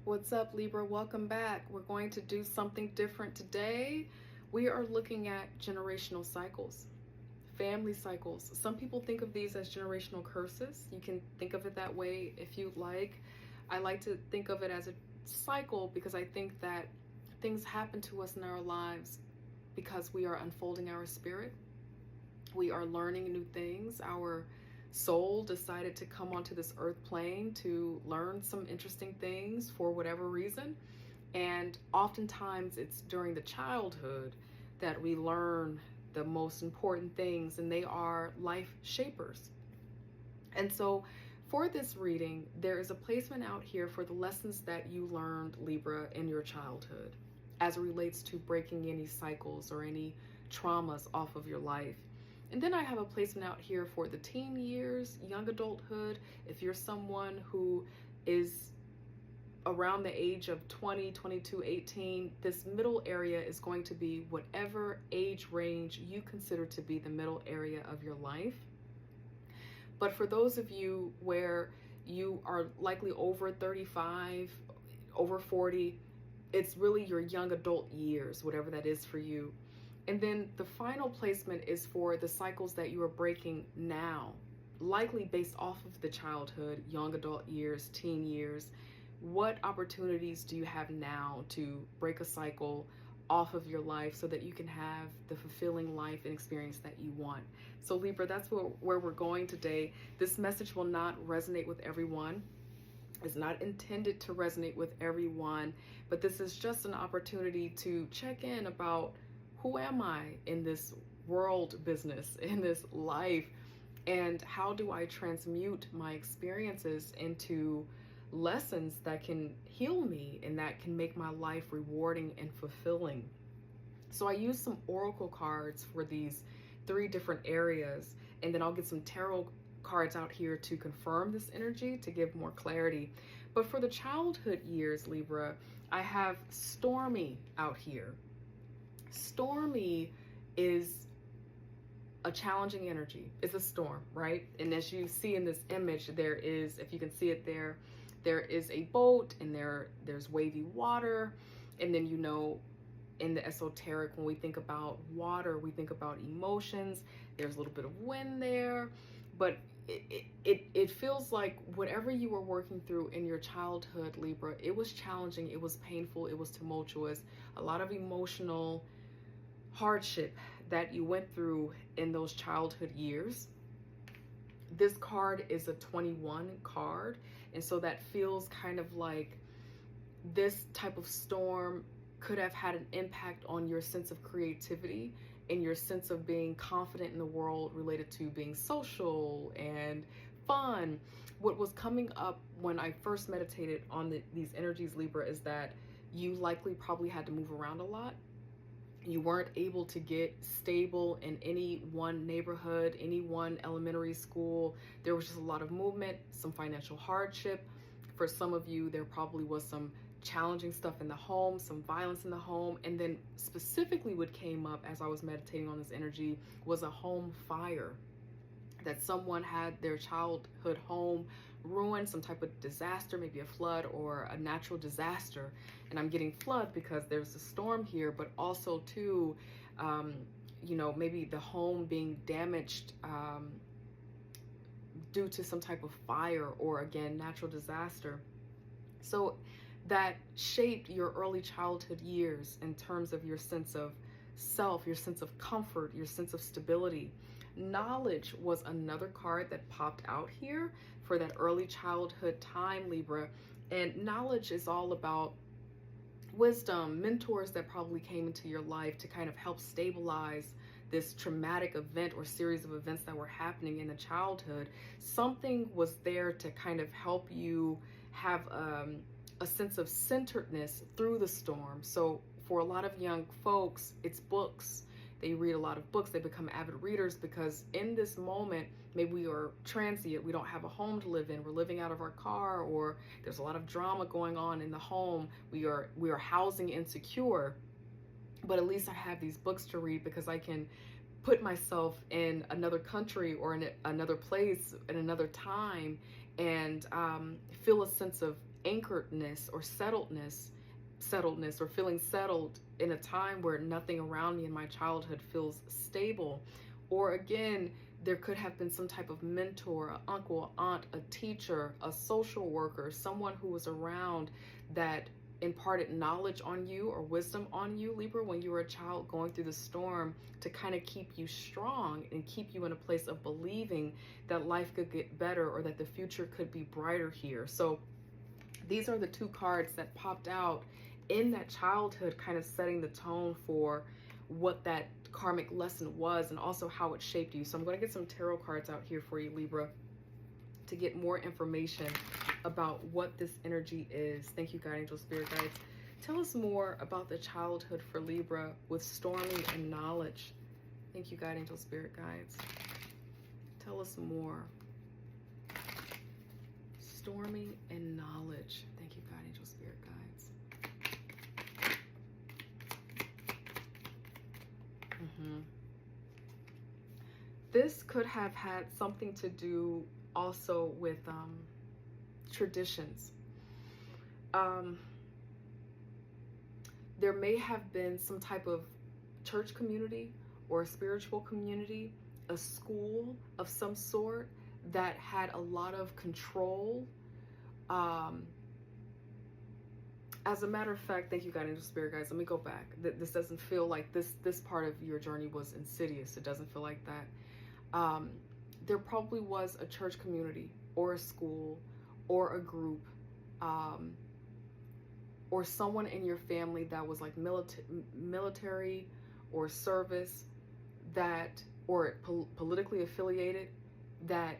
What's up, Libra? Welcome back. We're going to do something different today. We are looking at generational cycles, family cycles. Some people think of these as generational curses. You can think of it that way if you like. I like to think of it as a cycle because I think that things happen to us in our lives because we are unfolding our spirit. We are learning new things. Our soul decided to come onto this earth plane to learn some interesting things for whatever reason. And oftentimes it's during the childhood that we learn the most important things, and they are life shapers. And so for this reading, there is a placement out here for the lessons that you learned, Libra, in your childhood as it relates to breaking any cycles or any traumas off of your life. And then I have a placement out here for the teen years, young adulthood. If you're someone who is around the age of 20, 22, 18, this middle area is going to be whatever age range you consider to be the middle area of your life. But for those of you where you are likely over 35, over 40, it's really your young adult years, whatever that is for you. And then the final placement is for the cycles that you are breaking now, likely based off of the childhood, young adult years, teen years. What opportunities do you have now to break a cycle off of your life so that you can have the fulfilling life and experience that you want? So Libra, that's where we're going today. This message will not resonate with everyone. It's not intended to resonate with everyone, but this is just an opportunity to check in about who am I in this world business, in this life, and how do I transmute my experiences into lessons that can heal me and that can make my life rewarding and fulfilling. So I use some oracle cards for these 3 different areas, and then I'll get some tarot cards out here to confirm this energy to give more clarity. But for the childhood years, Libra, I have Stormy out here. Stormy is a challenging energy. It's a storm, right? And as you see in this image, there is, if you can see it there, there is a boat and there's wavy water. And then, you know, in the esoteric, when we think about water, we think about emotions. There's a little bit of wind there, but it feels like whatever you were working through in your childhood, Libra, it was challenging, it was painful, it was tumultuous, a lot of emotional hardship that you went through in those childhood years. This card is a 21 card, and so that feels kind of like this type of storm could have had an impact on your sense of creativity and your sense of being confident in the world related to being social and fun. What was coming up when I first meditated on these energies, Libra, is that you likely probably had to move around a lot. You weren't able to get stable in any one neighborhood, any one elementary school. There was just a lot of movement, some financial hardship. For some of you, there probably was some challenging stuff in the home, some violence in the home. And then specifically what came up as I was meditating on this energy was a home fire, that someone had their childhood home ruined, some type of disaster, maybe a flood or a natural disaster. And I'm getting flood because there's a storm here, but also too, you know, maybe the home being damaged due to some type of fire or, again, natural disaster. So that shaped your early childhood years in terms of your sense of self, your sense of comfort, your sense of stability. Knowledge was another card that popped out here for that early childhood time, Libra. And knowledge is all about wisdom, mentors that probably came into your life to kind of help stabilize this traumatic event or series of events that were happening in the childhood. Something was there to kind of help you have a sense of centeredness through the storm. So for a lot of young folks, it's books. They read a lot of books. They become avid readers because in this moment, maybe we are transient. We don't have a home to live in. We're living out of our car, or there's a lot of drama going on in the home. We are housing insecure. But at least I have these books to read because I can put myself in another country or in another place in another time and feel a sense of anchoredness or settledness, or feeling settled in a time where nothing around me in my childhood feels stable. Or again, there could have been some type of mentor, an uncle, aunt, a teacher, a social worker, someone who was around that imparted knowledge on you or wisdom on you, Libra, when you were a child going through the storm, to kind of keep you strong and keep you in a place of believing that life could get better or that the future could be brighter here. So these are the two cards that popped out in that childhood, kind of setting the tone for what that karmic lesson was and also how it shaped you. So I'm going to get some tarot cards out here for you, Libra, to get more information about what this energy is. Thank you, God, angel, spirit guides. Tell us more about the childhood for Libra with stormy and knowledge. Thank you, God, angel, spirit guides. Tell us more. Stormy and knowledge. Thank you, God, angel, spirit guides. This could have had something to do also with traditions. There may have been some type of church community or a spiritual community, a school of some sort that had a lot of control. As a matter of fact, thank you, God, angel, spirit guys. Let me go back. This doesn't feel like this part of your journey was insidious. It doesn't feel like that. There probably was a church community or a school or a group, or someone in your family that was like military or service, that, or politically affiliated, that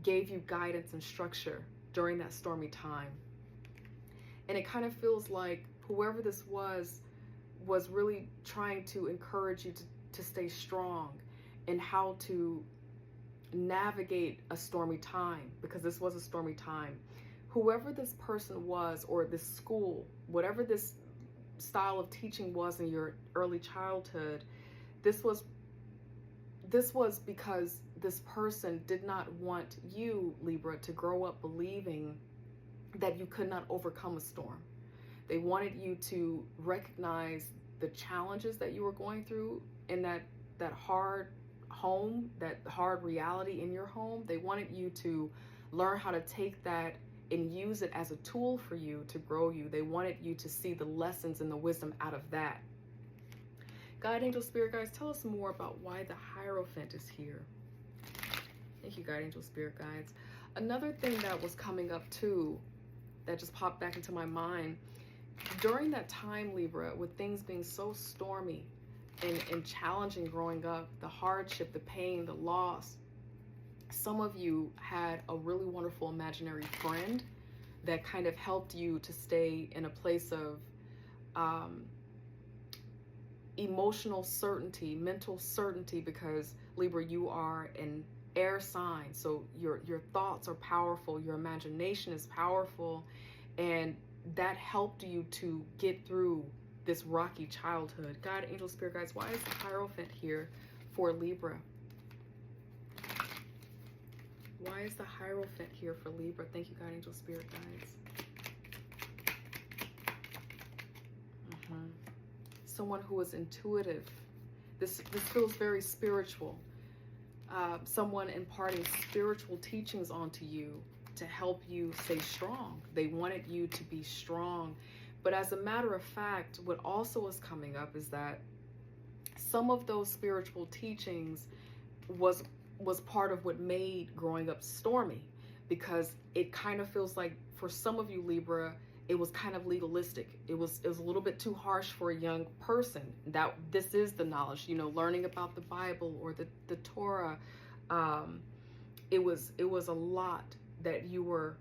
gave you guidance and structure during that stormy time. And it kind of feels like whoever this was really trying to encourage you to stay strong and how to navigate a stormy time, because this was a stormy time. Whoever this person was, or this school, whatever this style of teaching was in your early childhood, this was because this person did not want you, Libra, to grow up believing that you could not overcome a storm. They wanted you to recognize the challenges that you were going through in that hard home, that hard reality in your home. They wanted you to learn how to take that and use it as a tool for you to grow you. They wanted you to see the lessons and the wisdom out of that. God, angel, spirit guides, tell us more about why the Hierophant is here. Thank you, God, angel, spirit guides. Another thing that was coming up too, that just popped back into my mind, during that time, Libra, with things being so stormy and challenging growing up, the hardship, the pain, the loss, some of you had a really wonderful imaginary friend that kind of helped you to stay in a place of emotional certainty, mental certainty, because Libra, you are an air sign, so your thoughts are powerful, your imagination is powerful, and that helped you to get through this rocky childhood. God, angel, spirit guides, why is the Hierophant here for Libra? Why is the Hierophant here for Libra? Thank you, God, angel, spirit guides. Someone who is intuitive. This feels very spiritual. Someone imparting spiritual teachings onto you to help you stay strong. They wanted you to be strong. But as a matter of fact, what also is coming up is that some of those spiritual teachings was part of what made growing up stormy, because it kind of feels like for some of you, Libra, it was kind of legalistic. It was a little bit too harsh for a young person. That this is the knowledge, you know, learning about the Bible or the Torah. It was a lot that you were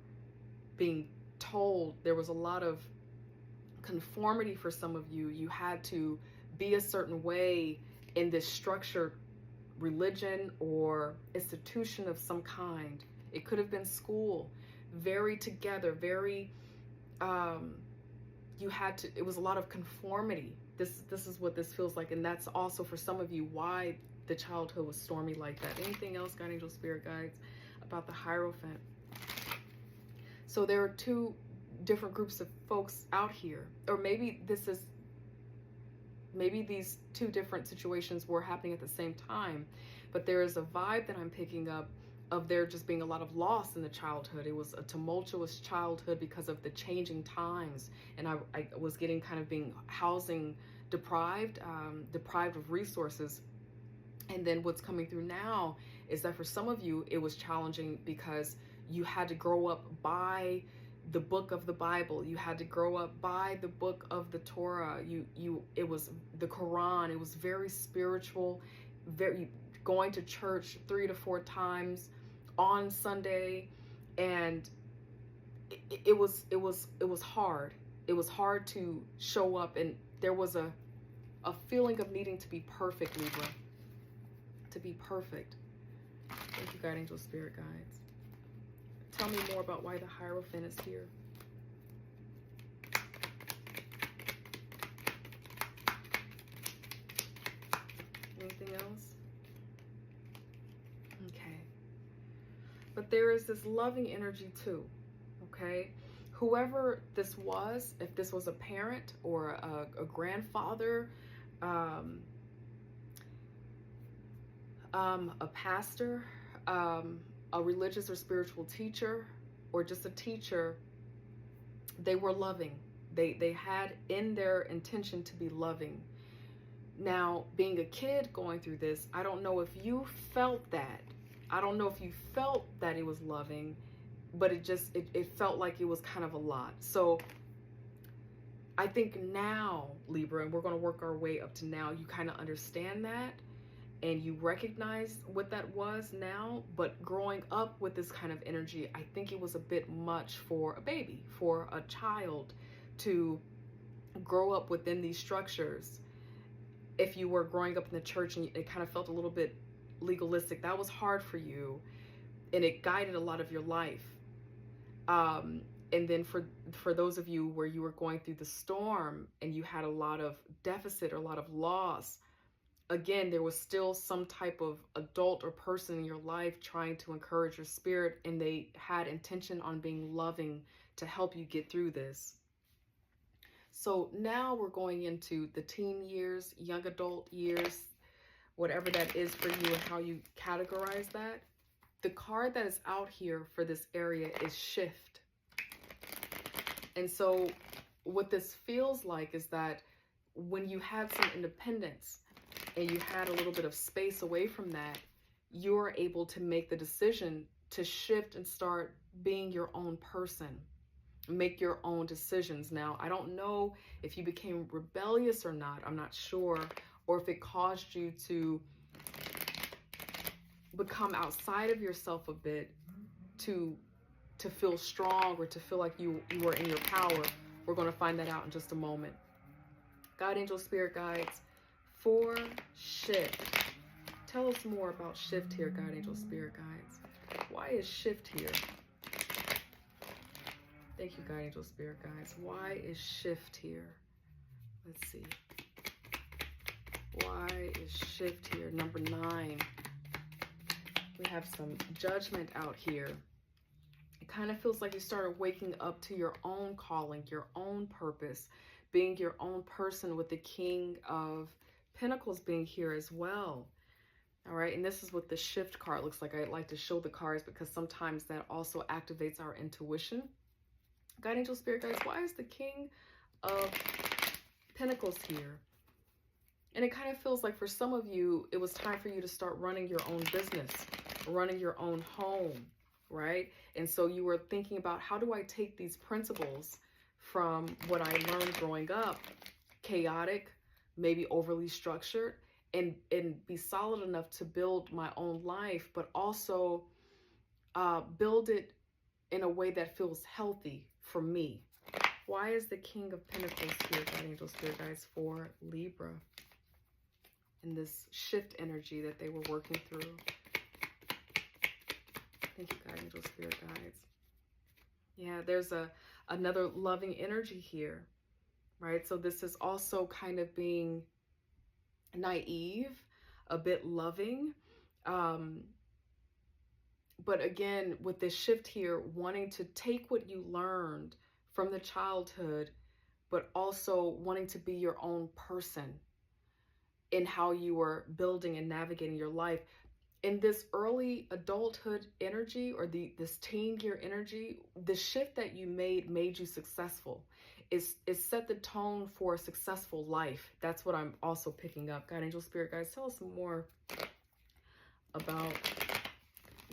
being told. There was a lot of conformity for some of you. You had to be a certain way in this structured religion or institution of some kind. It could have been school, very together, very you had to, it was a lot of conformity. This is what this feels like, and that's also for some of you why the childhood was stormy like that. Anything else, God, angel, spirit guides, about the Hierophant? So there are two different groups of folks out here. Or maybe these two different situations were happening at the same time, but there is a vibe that I'm picking up of there just being a lot of loss in the childhood. It was a tumultuous childhood because of the changing times, and I was getting kind of being housing deprived, deprived of resources. And then what's coming through now is that for some of you, it was challenging because you had to grow up by the book of the Bible. You had to grow up by the book of the Torah. It was the Quran. It was very spiritual, very going to church 3 to 4 times on Sunday, and it was hard. It was hard to show up, and there was a feeling of needing to be perfect, Libra. To be perfect. Thank you, God, angel, spirit guides. Tell me more about why the Hierophant is here. Anything else? Okay. But there is this loving energy too, okay? Whoever this was, if this was a parent or a grandfather, a pastor, a religious or spiritual teacher, or just a teacher, they were loving. They had in their intention to be loving. Now, being a kid going through this, I don't know if you felt that. I don't know if you felt that it was loving, but it felt like it was kind of a lot. So I think now, Libra, and we're going to work our way up to now, you kind of understand that. And you recognize what that was now, but growing up with this kind of energy, I think it was a bit much for a baby, for a child to grow up within these structures. If you were growing up in the church and it kind of felt a little bit legalistic, that was hard for you, and it guided a lot of your life. And then for those of you where you were going through the storm and you had a lot of deficit or a lot of loss, again, there was still some type of adult or person in your life trying to encourage your spirit, and they had intention on being loving to help you get through this. So now we're going into the teen years, young adult years, whatever that is for you and how you categorize that. The card that is out here for this area is shift. And so what this feels like is that when you had some independence, and you had a little bit of space away from that, you're able to make the decision to shift and start being your own person, make your own decisions. Now, I don't know if you became rebellious or not, I'm not sure, or if it caused you to become outside of yourself a bit to feel strong or to feel like you were in your power. We're going to find that out in just a moment. God, angel, spirit guides, for shift. Tell us more about shift here, God, angel, spirit guides. Why is shift here? Thank you, God, angel, spirit guides. Why is shift here? Let's see. Why is shift here? Number 9. We have some judgment out here. It kind of feels like you started waking up to your own calling, your own purpose, being your own person, with the King of Pentacles being here as well. All right, and this is what the shift card looks like. I like to show the cards because sometimes that also activates our intuition. God, angel, spirit guides, why is the King of Pentacles here? And it kind of feels like for some of you, it was time for you to start running your own business, running your own home, right? And so you were thinking about, how do I take these principles from what I learned growing up, chaotic, maybe overly structured, and be solid enough to build my own life, but also build it in a way that feels healthy for me. Why is the King of Pentacles here, God, angel, spirit guides, for Libra in this shift energy that they were working through? Thank you, God, angel, spirit guides. Yeah, there's another loving energy here, right? So this is also kind of being naive, a bit loving. But again, with this shift here, wanting to take what you learned from the childhood, but also wanting to be your own person in how you were building and navigating your life. In this early adulthood energy, or this teen year energy, the shift that you made you successful. It set the tone for a successful life. That's what I'm also picking up. God, angel, spirit guys, tell us more about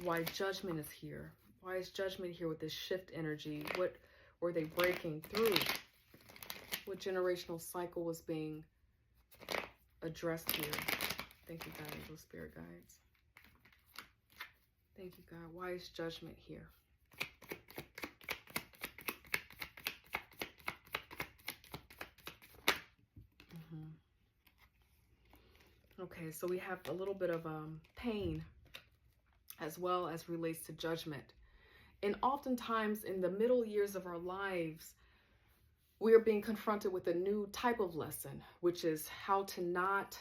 why judgment is here. Why is judgment here with this shift energy? What were they breaking through? What generational cycle was being addressed here? Thank you, God, angel, spirit guides. Thank you, God. Why is judgment here? Okay, so we have a little bit of pain as well as relates to judgment. And oftentimes in the middle years of our lives, we are being confronted with a new type of lesson, which is how to not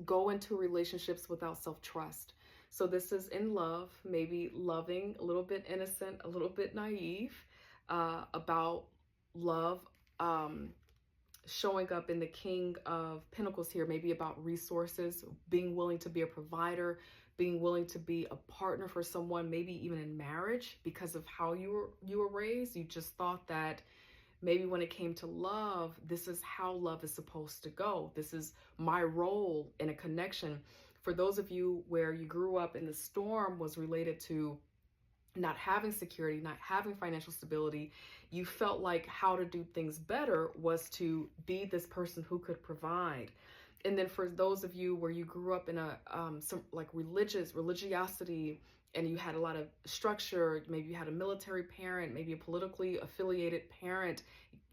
go into relationships without self-trust. So this is in love, maybe loving, a little bit innocent, a little bit naive, about love, showing up in the King of Pentacles here, maybe about resources, being willing to be a provider, being willing to be a partner for someone, maybe even in marriage, because of how you were raised. You just thought that maybe when it came to love, this is how love is supposed to go. This is my role in a connection. For those of you where you grew up and the storm was related to not having security, not having financial stability, you felt like how to do things better was to be this person who could provide. And then for those of you where you grew up in a some like religiosity, and you had a lot of structure, maybe you had a military parent, maybe a politically affiliated parent,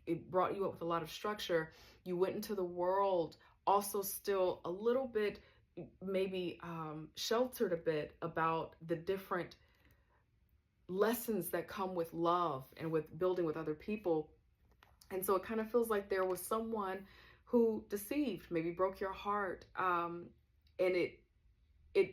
it brought you up with a lot of structure. You went into the world also still a little bit, maybe sheltered a bit about the different lessons that come with love and with building with other people. And so it kind of feels like there was someone who deceived, maybe broke your heart, and it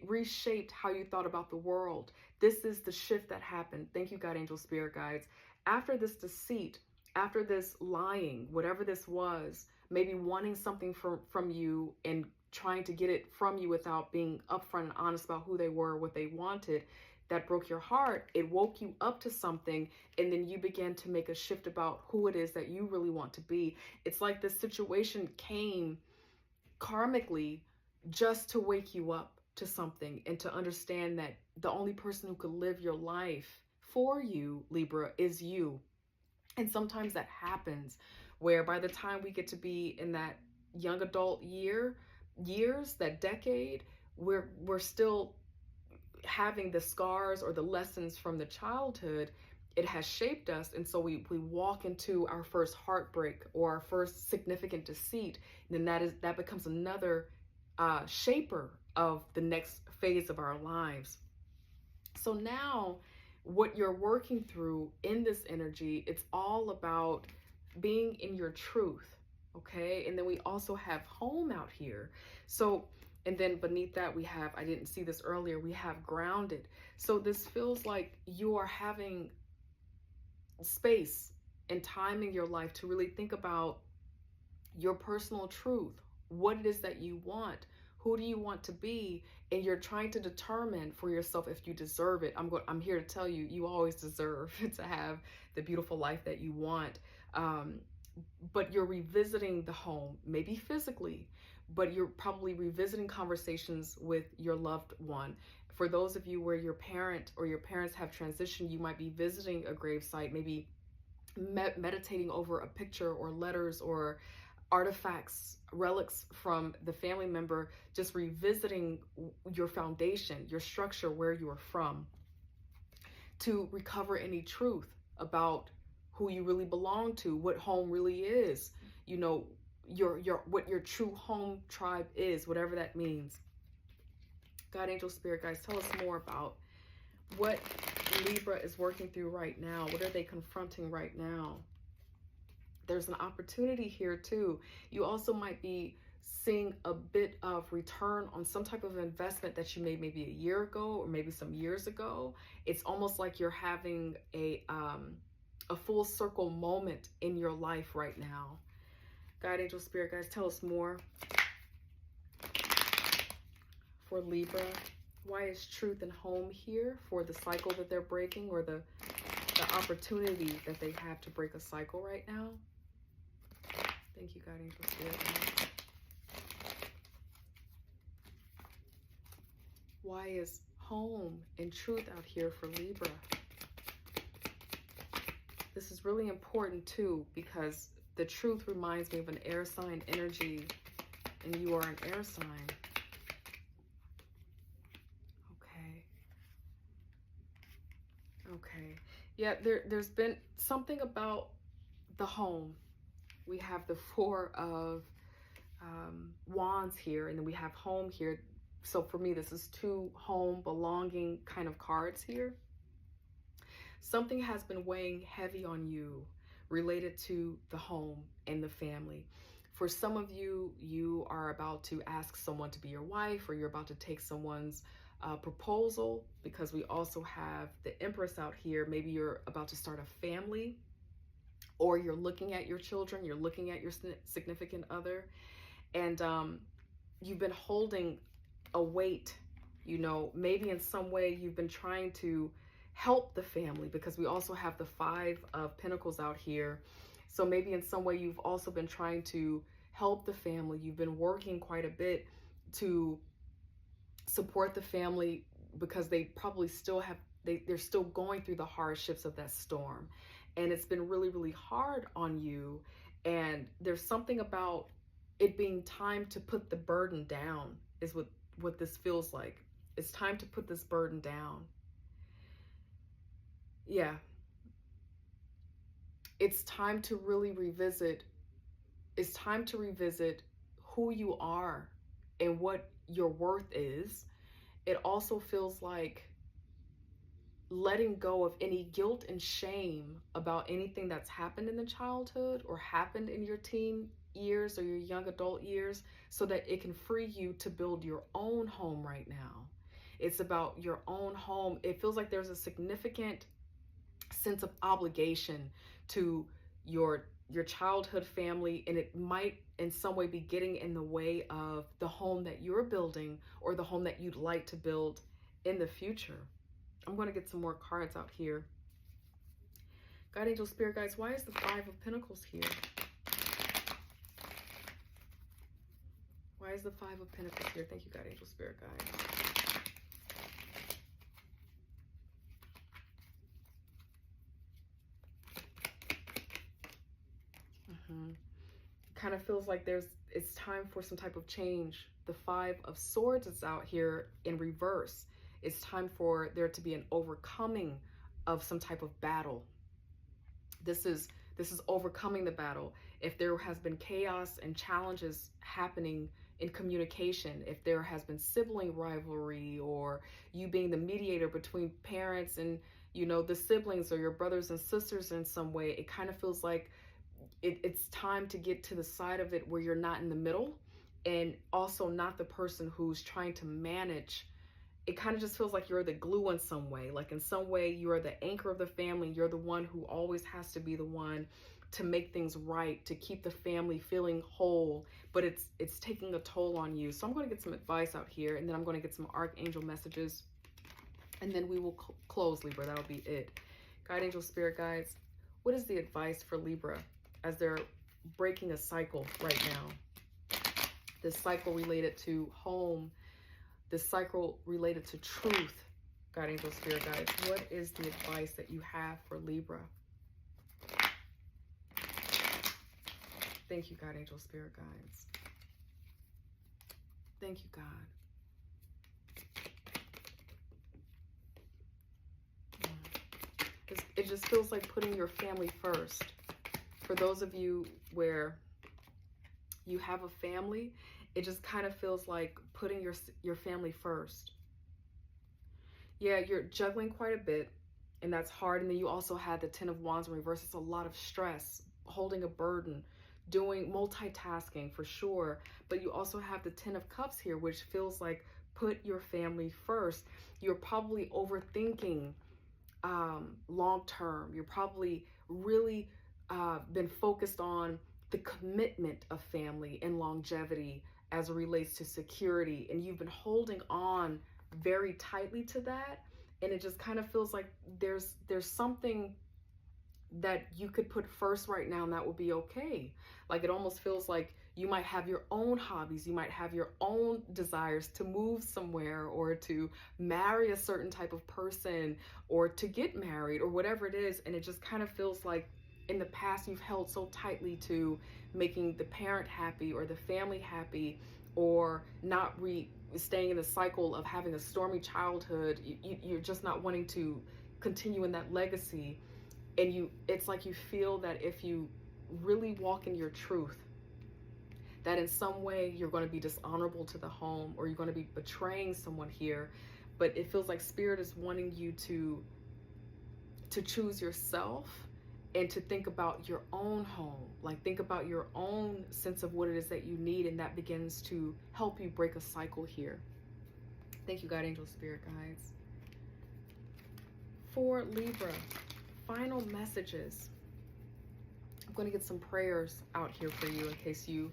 reshaped how you thought about the world. This is the shift that happened. Thank you, God, angel, spirit guides. After this deceit, after this lying, whatever this was, maybe wanting something from you and trying to get it from you without being upfront and honest about who they were, what they wanted, that broke your heart. It woke you up to something, and then you began to make a shift about who it is that you really want to be. It's like this situation came karmically just to wake you up to something and to understand that the only person who could live your life for you, Libra, is you. And sometimes that happens where by the time we get to be in that young adult years, that decade, we're still having the scars or the lessons from the childhood. It has shaped us, and so we walk into our first heartbreak or our first significant deceit, and then that becomes another shaper of the next phase of our lives. So now what you're working through in this energy, it's all about being in your truth, okay? And then we also have home out here. So, and then beneath that we have, I didn't see this earlier, we have grounded. So this feels like you are having space and time in your life to really think about your personal truth, what it is that you want, who do you want to be, and you're trying to determine for yourself if you deserve it. I'm here to tell you, you always deserve to have the beautiful life that you want. But you're revisiting the home, maybe physically, but you're probably revisiting conversations with your loved one. For those of you where your parent or your parents have transitioned, you might be visiting a gravesite, maybe meditating over a picture or letters or artifacts, relics from the family member, just revisiting your foundation, your structure, where you are from, to recover any truth about who you really belong to, what home really is, you know, what your true home tribe is, whatever that means. God, angel, spirit guys, tell us more about what Libra is working through right now. What are they confronting right now? There's an opportunity here too. You also might be seeing a bit of return on some type of investment that you made maybe a year ago or maybe some years ago. It's almost like you're having a full circle moment in your life right now. God, angel, spirit guides, tell us more for Libra. Why is truth and home here for the cycle that they're breaking, or the opportunity that they have to break a cycle right now? Thank you, God, angel, spirit guides. Why is home and truth out here for Libra? This is really important too, because the truth reminds me of an air sign energy, and you are an air sign. Okay. Yeah, there's been something about the home. We have the Four of Wands here, and then we have home here. So for me, this is two home belonging kind of cards here. Something has been weighing heavy on you related to the home and the family. For some of you, you are about to ask someone to be your wife, or you're about to take someone's proposal, because we also have the Empress out here. Maybe you're about to start a family, or you're looking at your children, you're looking at your significant other, and you've been holding a weight, you know, maybe in some way you've been trying to help the family, because we also have the Five of Pentacles out here. So maybe in some way you've also been trying to help the family. You've been working quite a bit to support the family, because they probably still have, they're still going through the hardships of that storm. And it's been really, really hard on you. And there's something about it being time to put the burden down, is what this feels like. It's time to put this burden down. Yeah. It's time to really revisit. It's time to revisit who you are and what your worth is. It also feels like letting go of any guilt and shame about anything that's happened in the childhood or happened in your teen years or your young adult years, so that it can free you to build your own home right now. It's about your own home. It feels like there's a significant sense of obligation to your childhood family, and it might in some way be getting in the way of the home that you're building, or the home that you'd like to build in the future. I'm going to get some more cards out here. God, angel, spirit guides, why is the Five of Pentacles here? Why is the Five of Pentacles here? Thank you, God, angel, spirit guides. Kind of feels like it's time for some type of change. The Five of Swords is out here in reverse. It's time for there to be an overcoming of some type of battle. This is overcoming the battle. If there has been chaos and challenges happening in communication, if there has been sibling rivalry, or you being the mediator between parents and, you know, the siblings or your brothers and sisters in some way, it kind of feels like it's time to get to the side of it where you're not in the middle, and also not the person who's trying to manage. It kind of just feels like you're the glue in some way. Like in some way you are the anchor of the family. You're the one who always has to be the one to make things right, to keep the family feeling whole, but it's taking a toll on you. So I'm going to get some advice out here, and then I'm going to get some archangel messages, and then we will close, Libra. That'll be it. God, angel, spirit guides, what is the advice for Libra as they're breaking a cycle right now? This cycle related to home, this cycle related to truth. God, angel, spirit guides, what is the advice that you have for Libra? Thank you, God, angel, spirit guides. Thank you, God. It just feels like putting your family first. For those of you where you have a family, it just kind of feels like putting your family first. Yeah, you're juggling quite a bit, and that's hard. And then you also had the Ten of Wands in reverse. It's a lot of stress, holding a burden doing multitasking for sure. But you also have the Ten of Cups here, which feels like put your family first. You're probably overthinking long term. You're probably really been focused on the commitment of family and longevity as it relates to security, and you've been holding on very tightly to that, and it just kind of feels like there's something that you could put first right now, and that would be okay. Like, it almost feels like you might have your own hobbies, you might have your own desires to move somewhere, or to marry a certain type of person, or to get married, or whatever it is. And it just kind of feels like in the past you've held so tightly to making the parent happy or the family happy, or not staying in the cycle of having a stormy childhood. You're just not wanting to continue in that legacy. And it's like you feel that if you really walk in your truth, that in some way you're going to be dishonorable to the home, or you're going to be betraying someone here. But it feels like Spirit is wanting you to choose yourself, and to think about your own home. Like, think about your own sense of what it is that you need, and that begins to help you break a cycle here. Thank you, God, Angel, Spirit guides. For Libra, final messages. I'm going to get some prayers out here for you in case you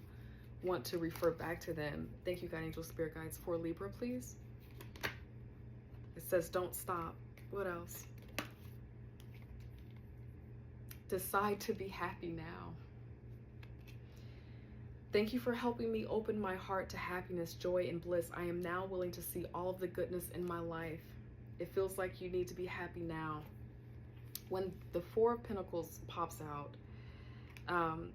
want to refer back to them. Thank you, God, Angel, Spirit guides. For Libra, please. It says, don't stop. What else? Decide to be happy now. Thank you for helping me open my heart to happiness, joy, and bliss. I am now willing to see all of the goodness in my life. It feels like you need to be happy now. When the Four of Pentacles pops out,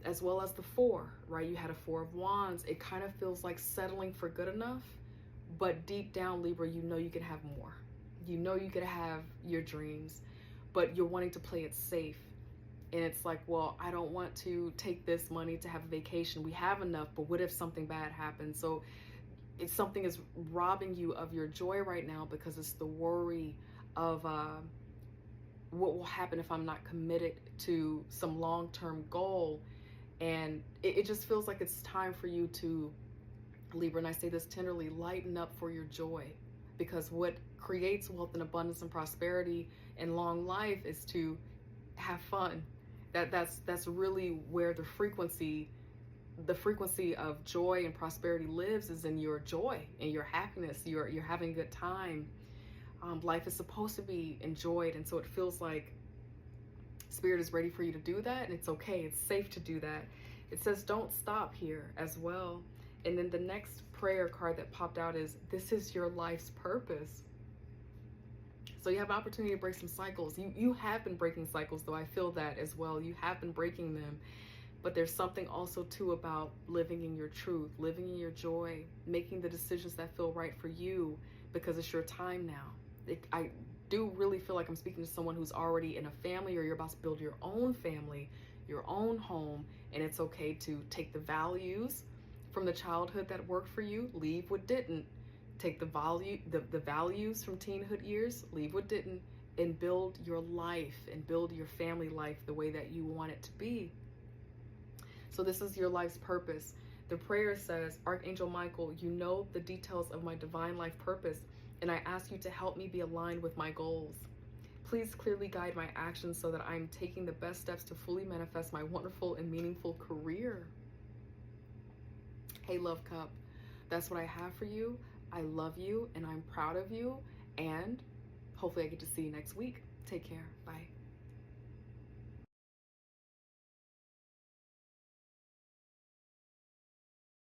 as well as the Four, right? You had a Four of Wands. It kind of feels like settling for good enough, but deep down, Libra, you know you can have more. You know you could have your dreams, but you're wanting to play it safe. And it's like, well, I don't want to take this money to have a vacation. We have enough, but what if something bad happens? So it's something is robbing you of your joy right now, because it's the worry of what will happen if I'm not committed to some long-term goal. And it just feels like it's time for you to, Libra, and I say this tenderly, lighten up for your joy. Because what creates wealth and abundance and prosperity and long life is to have fun. That's really where the frequency of joy and prosperity lives, is in your joy and your happiness. You're having a good time. Life is supposed to be enjoyed, and so it feels like Spirit is ready for you to do that, and it's okay. It's safe to do that. It says don't stop here as well. And then the next prayer card that popped out is, this is your life's purpose. So you have an opportunity to break some cycles. You have been breaking cycles, though. I feel that as well. You have been breaking them. But there's something also, too, about living in your truth, living in your joy, making the decisions that feel right for you, because it's your time now. I do really feel like I'm speaking to someone who's already in a family, or you're about to build your own family, your own home, and it's okay to take the values from the childhood that worked for you, leave what didn't. Take the values from teenhood years, leave what didn't, and build your life and build your family life the way that you want it to be. So this is your life's purpose. The prayer says, Archangel Michael, you know the details of my divine life purpose, and I ask you to help me be aligned with my goals. Please clearly guide my actions so that I'm taking the best steps to fully manifest my wonderful and meaningful career. Hey, Love Cup, that's what I have for you. I love you, and I'm proud of you, and hopefully I get to see you next week. Take care. Bye.